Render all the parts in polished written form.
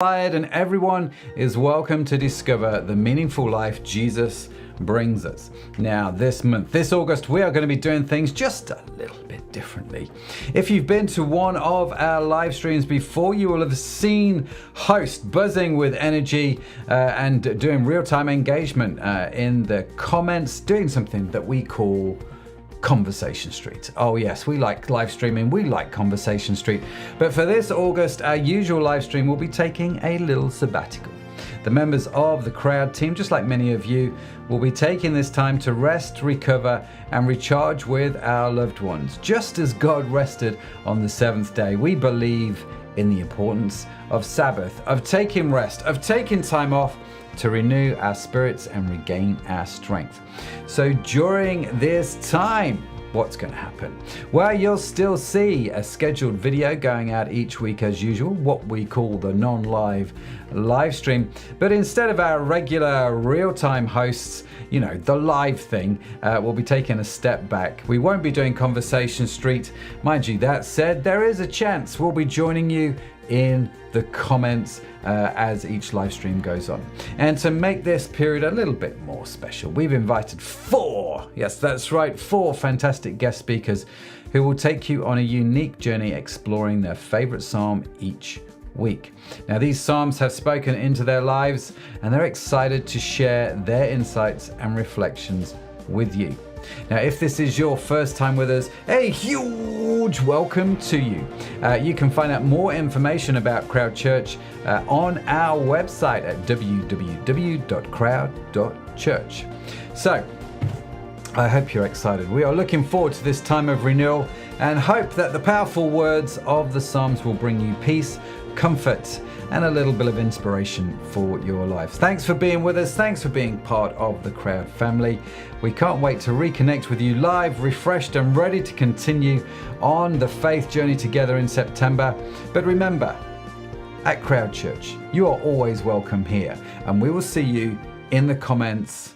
And everyone is welcome to discover the meaningful life Jesus brings us. Now, this month, this August, we are going to be doing things just a little bit differently. If you've been to one of our live streams before, you will have seen host buzzing with energy and doing real-time engagement in the comments, doing something that we call Conversation Street. Oh yes, we like live streaming, we like Conversation Street. But for this August, our usual live stream will be taking a little sabbatical. The members of the crowd team, just like many of you, will be taking this time to rest, recover, and recharge with our loved ones. Just as God rested on the seventh day, we believe in the importance of Sabbath, of taking rest, of taking time off to renew our spirits and regain our strength. So during this time, what's going to happen? Well, you'll still see a scheduled video going out each week as usual, what we call the non-live live stream. But instead of our regular real-time hosts, you know, the live thing, we'll be taking a step back. We won't be doing Conversation Street. Mind you, that said, there is a chance we'll be joining you in the comments as each live stream goes on. And to make this period a little bit more special, we've invited four fantastic guest speakers who will take you on a unique journey exploring their favorite psalm each week. Now, these psalms have spoken into their lives and they're excited to share their insights and reflections with you. Now, if this is your first time with us, a huge welcome to you. You can find out more information about Crowd Church on our website at www.crowd.church. So, I hope you're excited. We are looking forward to this time of renewal and hope that the powerful words of the Psalms will bring you peace, comfort, and a little bit of inspiration for your lives. Thanks for being with us. Thanks for being part of the Crowd family. We can't wait to reconnect with you live, refreshed and ready to continue on the faith journey together in September. But remember, at Crowd Church, you are always welcome here, and we will see you in the comments.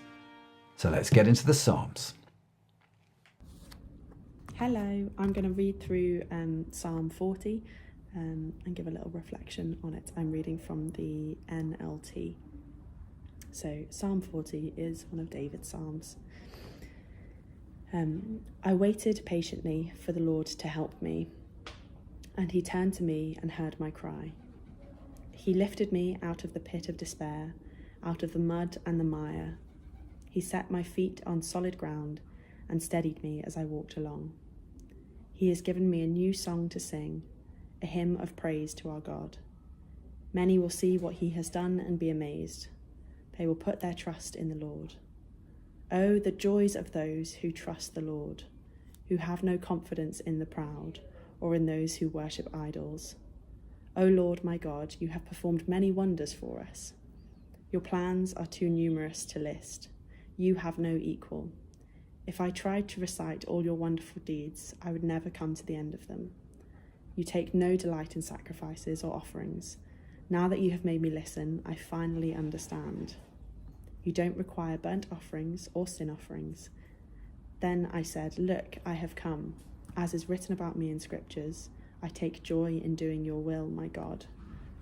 So let's get into the Psalms. Hello, I'm going to read through Psalm 40 and give a little reflection on it. I'm reading from the NLT. So Psalm 40 is one of David's Psalms. I waited patiently for the Lord to help me, and he turned to me and heard my cry. He lifted me out of the pit of despair, out of the mud and the mire. He set my feet on solid ground and steadied me as I walked along. He has given me a new song to sing, a hymn of praise to our God. Many will see what he has done and be amazed. They will put their trust in the Lord. Oh, the joys of those who trust the Lord, who have no confidence in the proud or in those who worship idols. O Lord my God, you have performed many wonders for us. Your plans are too numerous to list. You have no equal. If I tried to recite all your wonderful deeds, I would never come to the end of them. You take no delight in sacrifices or offerings. Now that you have made me listen, I finally understand. You don't require burnt offerings or sin offerings. Then I said, look, I have come. As is written about me in scriptures, I take joy in doing your will, my God,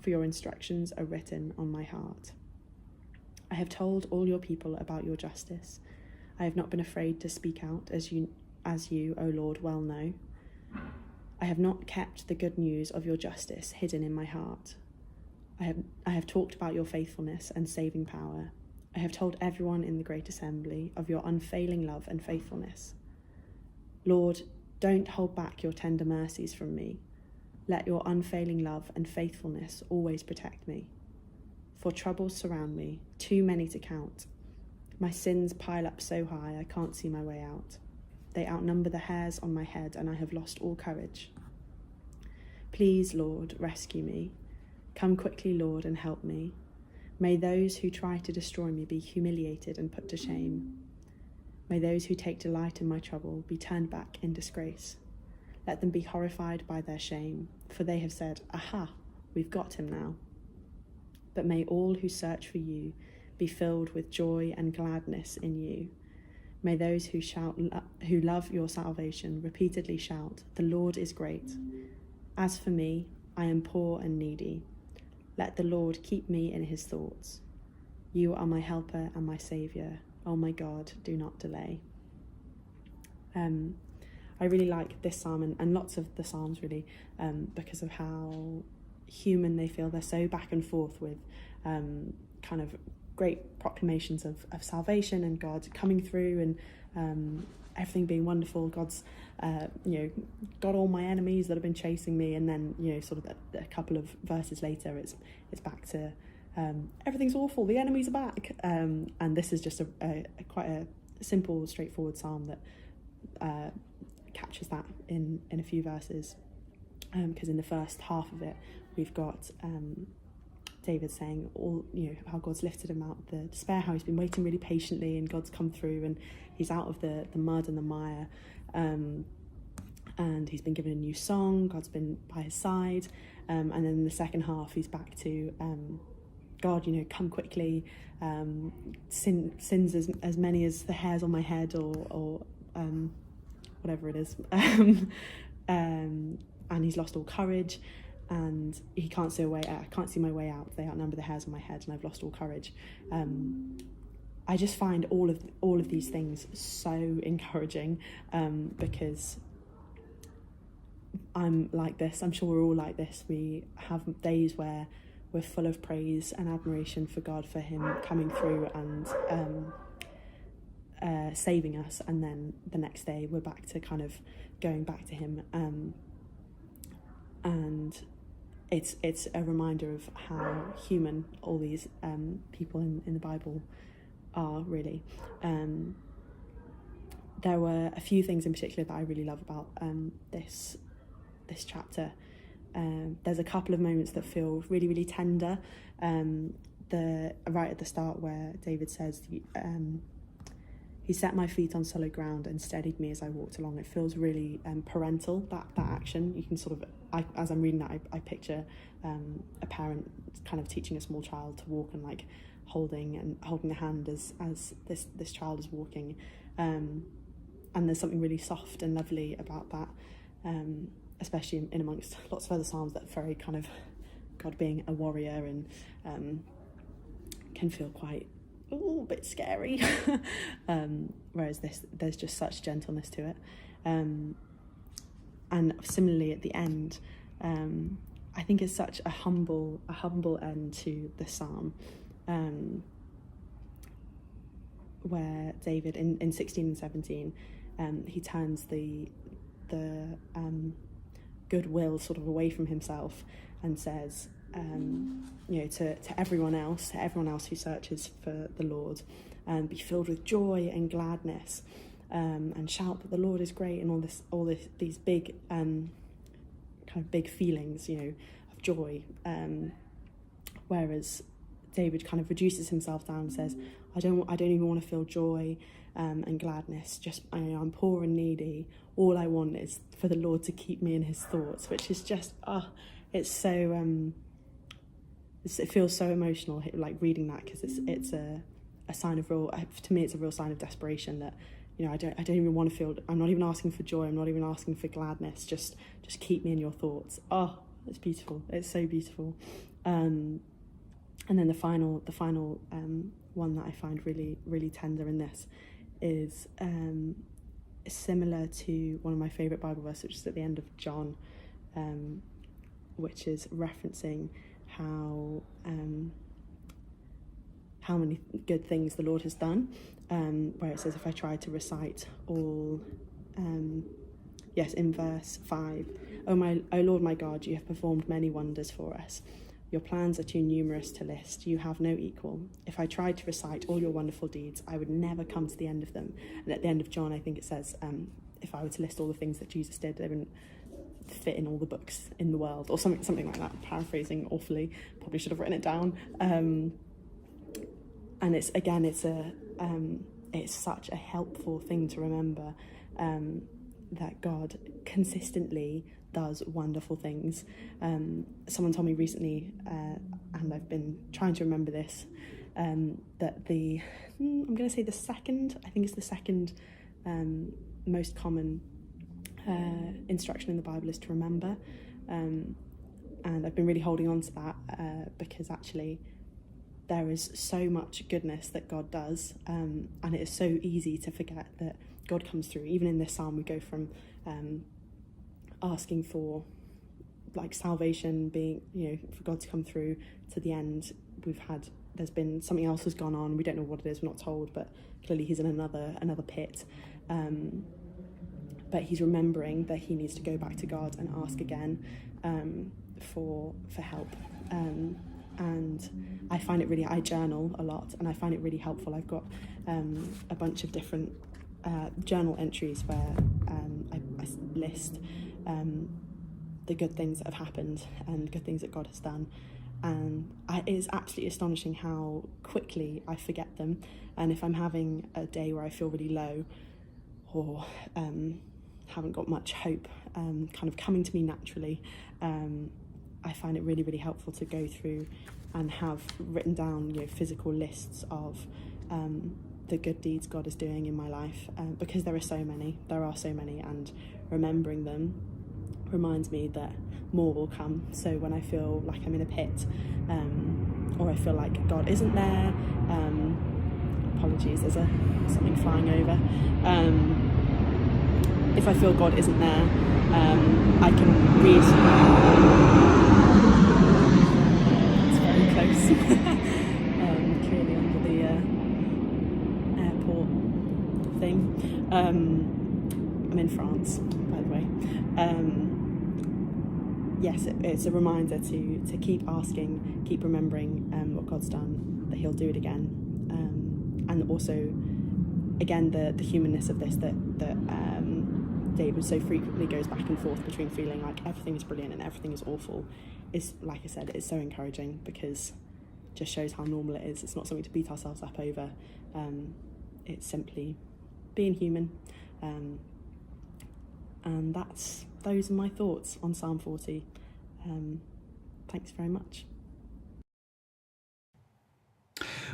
for your instructions are written on my heart. I have told all your people about your justice. I have not been afraid to speak out, as you, O Lord, well know. I have not kept the good news of your justice hidden in my heart. I have talked about your faithfulness and saving power. I have told everyone in the great assembly of your unfailing love and faithfulness. Lord, don't hold back your tender mercies from me. Let your unfailing love and faithfulness always protect me. For troubles surround me, too many to count. My sins pile up so high I can't see my way out. They outnumber the hairs on my head, and I have lost all courage. Please, Lord, rescue me. Come quickly, Lord, and help me. May those who try to destroy me be humiliated and put to shame. May those who take delight in my trouble be turned back in disgrace. Let them be horrified by their shame, for they have said, aha, we've got him now. But may all who search for you be filled with joy and gladness in you. May those who love your salvation repeatedly shout, the Lord is great. As for me, I am poor and needy. Let the Lord keep me in his thoughts. You are my helper and my saviour. Oh my God, do not delay. I really like this psalm and lots of the psalms really, because of how human they feel. They're so back and forth with kind of great proclamations of salvation and God coming through and everything being wonderful. God's got all my enemies that have been chasing me, and then sort of a couple of verses later it's back to everything's awful, the enemies are back, and this is just a quite a simple, straightforward psalm that captures that in a few verses, because in the first half of it we've got David saying how God's lifted him out of the despair, how he's been waiting really patiently and God's come through and he's out of the mud and the mire, and he's been given a new song, God's been by his side, and then in the second half he's back to God, come quickly, sins as many as the hairs on my head, or whatever it is, and he's lost all courage, and he can't see I can't see my way out. They outnumber the hairs on my head, and I've lost all courage. I just find all of these things so encouraging, because I'm like this. I'm sure we're all like this. We have days where we're full of praise and admiration for God, for him coming through and saving us, and then the next day we're back to kind of going back to him, and it's a reminder of how human all these people in the Bible are, really. There were a few things in particular that I really love about this chapter. There's a couple of moments that feel really, really tender. Right at the start, where David says, he set my feet on solid ground and steadied me as I walked along. It feels really parental, that action. You can sort of, as I'm reading that, I picture a parent kind of teaching a small child to walk and like holding the hand as this child is walking. And there's something really soft and lovely about that, especially in amongst lots of other psalms that very kind of God being a warrior and can feel quite a bit scary. Whereas there's just such gentleness to it. And similarly at the end, I think it's such a humble end to the psalm, where David in 16 and 17, he turns the goodwill sort of away from himself and says, to everyone else who searches for the Lord, be filled with joy and gladness, and shout that the Lord is great, and these big kind of big feelings, of joy. Whereas David kind of reduces himself down and says, I don't even want to feel joy and gladness. Just I'm poor and needy. All I want is for the Lord to keep me in his thoughts, which is just it's so it feels so emotional, like reading that, because it's a sign of to me it's a real sign of desperation, that I don't even want to feel. I'm not even asking for joy. I'm not even asking for gladness. Just keep me in your thoughts. It's beautiful. It's so beautiful. And then the final one that I find really, really tender in this is similar to one of my favourite Bible verses, which is at the end of John, which is referencing how many good things the Lord has done, where it says, if I tried to recite all, in verse 5, O Lord my God, you have performed many wonders for us. Your plans are too numerous to list. You have no equal. If I tried to recite all your wonderful deeds, I would never come to the end of them. And at the end of John, I think it says, if I were to list all the things that Jesus did, they wouldn't fit in all the books in the world, or something like that. Paraphrasing awfully, probably should have written it down. And it's such a helpful thing to remember, that God consistently does wonderful things. Someone told me recently, and I've been trying to remember this, that I'm going to say the second most common instruction in the Bible is to remember, and I've been really holding on to that, because actually there is so much goodness that God does, and it is so easy to forget that God comes through. Even in this psalm, we go from asking for like salvation, being, for God to come through, to the end there's been something else has gone on. We don't know what it is, we're not told, but clearly he's in another pit. But he's remembering that he needs to go back to God and ask again for help. And I find it really, I journal a lot, and I find it really helpful. I've got a bunch of different journal entries where I list the good things that have happened and good things that God has done. And it is absolutely astonishing how quickly I forget them. And if I'm having a day where I feel really low, or haven't got much hope kind of coming to me naturally, I find it really, really helpful to go through and have written down physical lists of the good deeds God is doing in my life, because there are so many, and remembering them reminds me that more will come. So when I feel like I'm in a pit, or I feel like God isn't there, apologies, there's something flying over. If I feel God isn't there, I can read. It's very close. Clearly under the airport thing. I'm in France, by the way. Yes, it's a reminder to keep asking, keep remembering what God's done, that he'll do it again. And also, again, the humanness of this, that David so frequently goes back and forth between feeling like everything is brilliant and everything is awful, is, like I said, it's so encouraging, because it just shows how normal it is. It's not something to beat ourselves up over. It's simply being human. And those are my thoughts on Psalm 40. Thanks very much.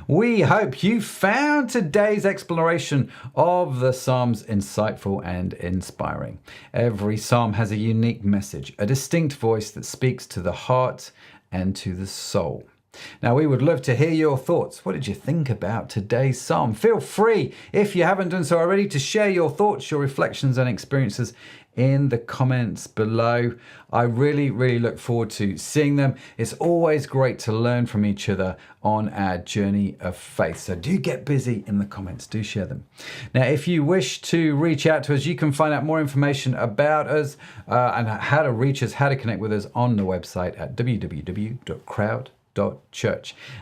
We hope you found today's exploration of the Psalms insightful and inspiring. Every Psalm has a unique message, a distinct voice that speaks to the heart and to the soul. Now, we would love to hear your thoughts. What did you think about today's Psalm? Feel free, if you haven't done so already, to share your thoughts, your reflections and experiences in the comments below. I really, really look forward to seeing them. It's always great to learn from each other on our journey of faith. So do get busy in the comments, do share them. Now, if you wish to reach out to us, you can find out more information about us and how to reach us, how to connect with us on the website at www.crowd.church.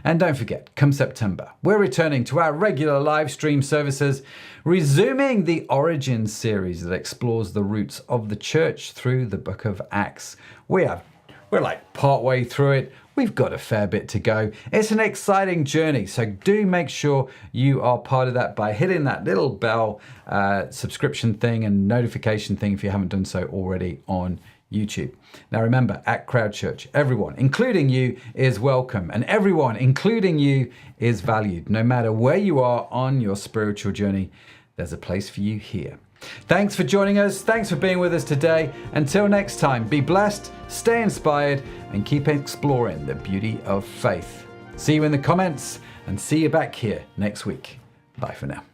And don't forget, come September, we're returning to our regular live stream services, resuming the Origins series that explores the roots of the church through the book of Acts. We're like partway through it. We've got a fair bit to go. It's an exciting journey, so do make sure you are part of that by hitting that little bell subscription thing and notification thing if you haven't done so already on YouTube. Now remember, at Crowd Church, everyone, including you, is welcome, and everyone, including you, is valued. No matter where you are on your spiritual journey, there's a place for you here. Thanks for joining us. Thanks for being with us today. Until next time, be blessed, stay inspired, and keep exploring the beauty of faith. See you in the comments, and see you back here next week. Bye for now.